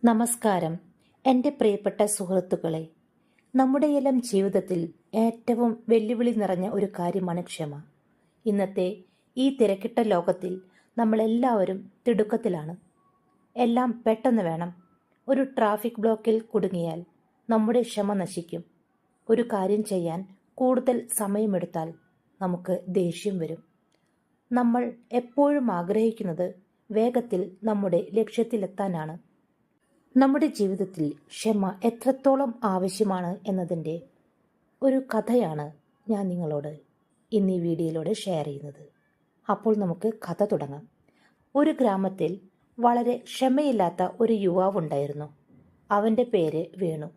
നമസ്കാരം. എൻ്റെ പ്രിയപ്പെട്ട സുഹൃത്തുക്കളെ, നമ്മുടെയെല്ലാം ജീവിതത്തിൽ ഏറ്റവും വെല്ലുവിളി നിറഞ്ഞ ഒരു കാര്യമാണ് ക്ഷമ. ഇന്നത്തെ ഈ തിരക്കിട്ട ലോകത്തിൽ നമ്മളെല്ലാവരും തിടുക്കത്തിലാണ്. എല്ലാം പെട്ടെന്ന് വേണം. ഒരു ട്രാഫിക് ബ്ലോക്കിൽ കുടുങ്ങിയാൽ നമ്മുടെ ക്ഷമ നശിക്കും. ഒരു കാര്യം ചെയ്യാൻ കൂടുതൽ സമയമെടുത്താൽ നമുക്ക് ദേഷ്യം വരും. നമ്മൾ എപ്പോഴും ആഗ്രഹിക്കുന്നത് വേഗത്തിൽ നമ്മുടെ ലക്ഷ്യത്തിലെത്താനാണ്. നമ്മുടെ ജീവിതത്തിൽ ക്ഷമ എത്രത്തോളം ആവശ്യമാണ് എന്നതിൻ്റെ ഒരു കഥയാണ് ഞാൻ നിങ്ങളോട് ഇന്ന് ഈ വീഡിയോയിലൂടെ ഷെയർ ചെയ്യുന്നത്. അപ്പോൾ നമുക്ക് കഥ തുടങ്ങാം. ഒരു ഗ്രാമത്തിൽ വളരെ ക്ഷമയില്ലാത്ത ഒരു യുവാവുണ്ടായിരുന്നു. അവൻ്റെ പേര് വേണു.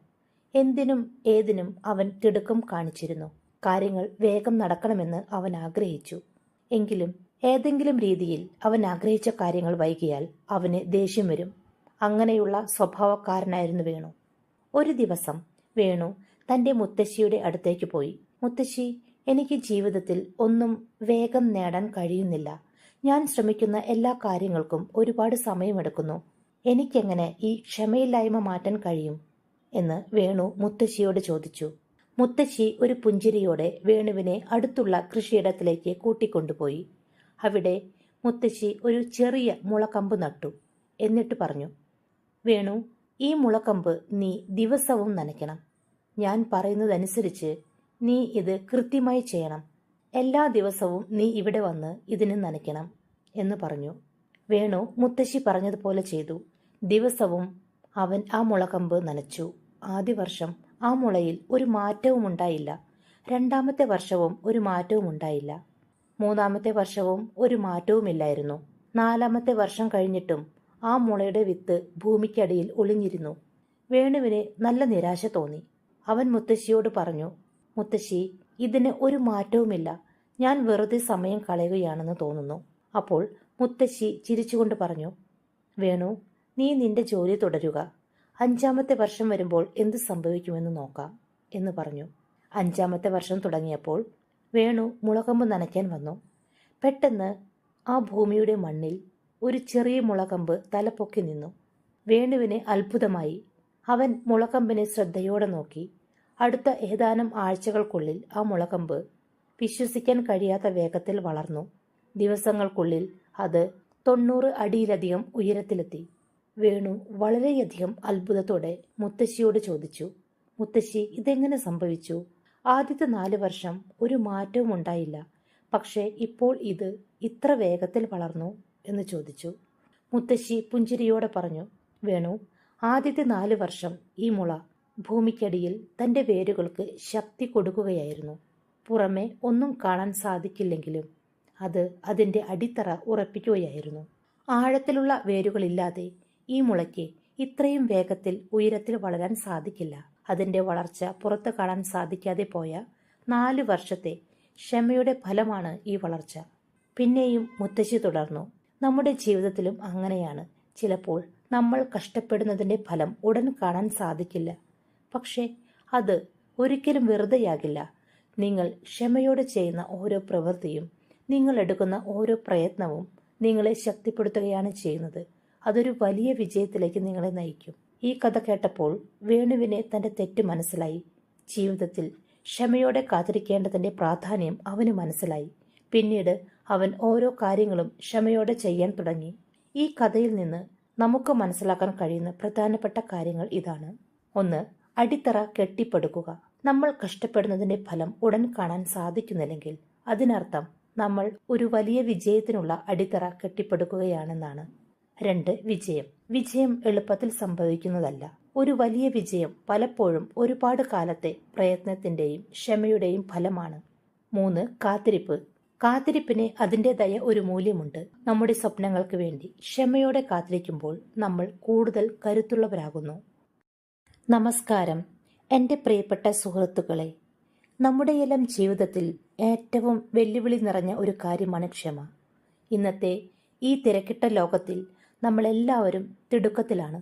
എന്തിനും ഏതിനും അവൻ തിടുക്കം കാണിച്ചിരുന്നു. കാര്യങ്ങൾ വേഗം നടക്കണമെന്ന് അവൻ ആഗ്രഹിച്ചു. എങ്കിലും ഏതെങ്കിലും രീതിയിൽ അവൻ ആഗ്രഹിച്ച കാര്യങ്ങൾ വൈകിയാൽ അവന് ദേഷ്യം വരും. അങ്ങനെയുള്ള സ്വഭാവക്കാരനായിരുന്നു വേണു. ഒരു ദിവസം വേണു തൻ്റെ മുത്തശ്ശിയുടെ അടുത്തേക്ക് പോയി. മുത്തശ്ശി, എനിക്ക് ജീവിതത്തിൽ ഒന്നും വേഗം നേടാൻ കഴിയുന്നില്ല. ഞാൻ ശ്രമിക്കുന്ന എല്ലാ കാര്യങ്ങൾക്കും ഒരുപാട് സമയമെടുക്കുന്നു. എനിക്കെങ്ങനെ ഈ ക്ഷമയില്ലായ്മ മാറ്റാൻ കഴിയും എന്ന് വേണു മുത്തശ്ശിയോട് ചോദിച്ചു. മുത്തശ്ശി ഒരു പുഞ്ചിരിയോടെ വേണുവിനെ അടുത്തുള്ള കൃഷിയിടത്തിലേക്ക് കൂട്ടിക്കൊണ്ടുപോയി. അവിടെ മുത്തശ്ശി ഒരു ചെറിയ മുളക്കമ്പ് നട്ടു. എന്നിട്ട് പറഞ്ഞു, വേണു, ഈ മുളക്കമ്പ് നീ ദിവസവും നനയ്ക്കണം. ഞാൻ പറയുന്നതനുസരിച്ച് നീ ഇത് കൃത്യമായി ചെയ്യണം. എല്ലാ ദിവസവും നീ ഇവിടെ വന്ന് ഇതിന് നനയ്ക്കണം എന്ന് പറഞ്ഞു. വേണു മുത്തശ്ശി പറഞ്ഞതുപോലെ ചെയ്തു. ദിവസവും അവൻ ആ മുളക്കമ്പ് നനച്ചു. ആദ്യ വർഷം ആ മുളയിൽ ഒരു മാറ്റവും ഉണ്ടായില്ല. രണ്ടാമത്തെ വർഷവും ഒരു മാറ്റവും ഉണ്ടായില്ല. മൂന്നാമത്തെ വർഷവും ഒരു മാറ്റവുമില്ലായിരുന്നു. നാലാമത്തെ വർഷം കഴിഞ്ഞിട്ടും ആ മുളയുടെ വിത്ത് ഭൂമിക്കടിയിൽ ഒളിഞ്ഞിരുന്നു. വേണുവിന് നല്ല നിരാശ തോന്നി. അവൻ മുത്തശ്ശിയോട് പറഞ്ഞു, മുത്തശ്ശി, ഇതിന് ഒരു മാറ്റവുമില്ല. ഞാൻ വെറുതെ സമയം കളയുകയാണെന്ന് തോന്നുന്നു. അപ്പോൾ മുത്തശ്ശി ചിരിച്ചുകൊണ്ട് പറഞ്ഞു, വേണു, നീ നിന്റെ ജോലി തുടരുക. 5ാമത്തെ വർഷം വരുമ്പോൾ എന്ത് സംഭവിക്കുമെന്ന് നോക്കാം എന്ന് പറഞ്ഞു. 5ാമത്തെ വർഷം തുടങ്ങിയപ്പോൾ വേണു മുളകമ്പ് നനയ്ക്കാൻ വന്നു. പെട്ടെന്ന് ആ ഭൂമിയുടെ മണ്ണിൽ ഒരു ചെറിയ മുളകമ്പ് തലപ്പൊക്കി നിന്നു. വേണുവിന് അത്ഭുതമായി. അവൻ മുളകമ്പിനെ ശ്രദ്ധയോടെ നോക്കി. അടുത്ത ഏതാനും ആഴ്ചകൾക്കുള്ളിൽ ആ മുളകമ്പ് വിശ്വസിക്കാൻ കഴിയാത്ത വേഗത്തിൽ വളർന്നു. ദിവസങ്ങൾക്കുള്ളിൽ അത് 90 അടിയിലധികം ഉയരത്തിലെത്തി. വേണു വളരെയധികം അത്ഭുതത്തോടെ മുത്തശ്ശിയോട് ചോദിച്ചു, മുത്തശ്ശി, ഇതെങ്ങനെ സംഭവിച്ചു? ആദ്യത്തെ 4 വർഷം ഒരു മാറ്റവും ഉണ്ടായില്ല, പക്ഷേ ഇപ്പോൾ ഇത് ഇത്ര വേഗത്തിൽ വളർന്നു എന്ന് ചോദിച്ചു. മുത്തശ്ശി പുഞ്ചിരിയോടെ പറഞ്ഞു, വേണു, ആദ്യത്തെ 4 വർഷം ഈ മുള ഭൂമിക്കടിയിൽ തൻ്റെ വേരുകൾക്ക് ശക്തി കൊടുക്കുകയായിരുന്നു. പുറമെ ഒന്നും കാണാൻ സാധിക്കില്ലെങ്കിലും അത് അതിൻ്റെ അടിത്തറ ഉറപ്പിക്കുകയായിരുന്നു. ആഴത്തിലുള്ള വേരുകളില്ലാതെ ഈ മുളയ്ക്ക് ഇത്രയും വേഗത്തിൽ ഉയരത്തിൽ വളരാൻ സാധിക്കില്ല. അതിൻ്റെ വളർച്ച പുറത്ത് കാണാൻ സാധിക്കാതെ പോയ 4 വർഷത്തെ ക്ഷമയുടെ ഫലമാണ് ഈ വളർച്ച. പിന്നെയും മുത്തശ്ശി തുടർന്നു, നമ്മുടെ ജീവിതത്തിലും അങ്ങനെയാണ്. ചിലപ്പോൾ നമ്മൾ കഷ്ടപ്പെടുന്നതിൻ്റെ ഫലം ഉടൻ കാണാൻ സാധിക്കില്ല. പക്ഷേ അത് ഒരിക്കലും വെറുതെയാകില്ല. നിങ്ങൾ ക്ഷമയോടെ ചെയ്യുന്ന ഓരോ പ്രവൃത്തിയും, നിങ്ങൾ എടുക്കുന്ന ഓരോ പ്രയത്നവും നിങ്ങളെ ശക്തിപ്പെടുത്തുകയാണ് ചെയ്യുന്നത്. അതൊരു വലിയ വിജയത്തിലേക്ക് നിങ്ങളെ നയിക്കും. ഈ കഥ കേട്ടപ്പോൾ വേണുവിനെ തൻ്റെ തെറ്റ് മനസ്സിലായി. ജീവിതത്തിൽ ക്ഷമയോടെ കാത്തിരിക്കേണ്ടതിൻ്റെ പ്രാധാന്യം അവന് മനസ്സിലായി. പിന്നീട് അവൻ ഓരോ കാര്യങ്ങളും ക്ഷമയോടെ ചെയ്യാൻ തുടങ്ങി. ഈ കഥയിൽ നിന്ന് നമുക്ക് മനസ്സിലാക്കാൻ കഴിയുന്ന പ്രധാനപ്പെട്ട കാര്യങ്ങൾ ഇതാണ്. 1. അടിത്തറ കെട്ടിപ്പടുക്കുക. നമ്മൾ കഷ്ടപ്പെടുന്നതിന്റെ ഫലം ഉടൻ കാണാൻ സാധിക്കുന്നില്ലെങ്കിൽ അതിനർത്ഥം നമ്മൾ ഒരു വലിയ വിജയത്തിനുള്ള അടിത്തറ കെട്ടിപ്പടുക്കുകയാണെന്നാണ്. 2. വിജയം എളുപ്പത്തിൽ സംഭവിക്കുന്നതല്ല. ഒരു വലിയ വിജയം പലപ്പോഴും ഒരുപാട് കാലത്തെ പ്രയത്നത്തിന്റെയും ക്ഷമയുടെയും ഫലമാണ്. 3. കാത്തിരിപ്പിന് അതിൻ്റെതായ ഒരു മൂല്യമുണ്ട്. നമ്മുടെ സ്വപ്നങ്ങൾക്ക് വേണ്ടി ക്ഷമയോടെ കാത്തിരിക്കുമ്പോൾ നമ്മൾ കൂടുതൽ കരുത്തുള്ളവരാകുന്നു. നമസ്കാരം. എൻ്റെ പ്രിയപ്പെട്ട സുഹൃത്തുക്കളെ, നമ്മുടെയെല്ലാം ജീവിതത്തിൽ ഏറ്റവും വെല്ലുവിളി നിറഞ്ഞ ഒരു കാര്യമാണ് ക്ഷമ. ഇന്നത്തെ ഈ തിരക്കിട്ട ലോകത്തിൽ നമ്മളെല്ലാവരും തിടുക്കത്തിലാണ്.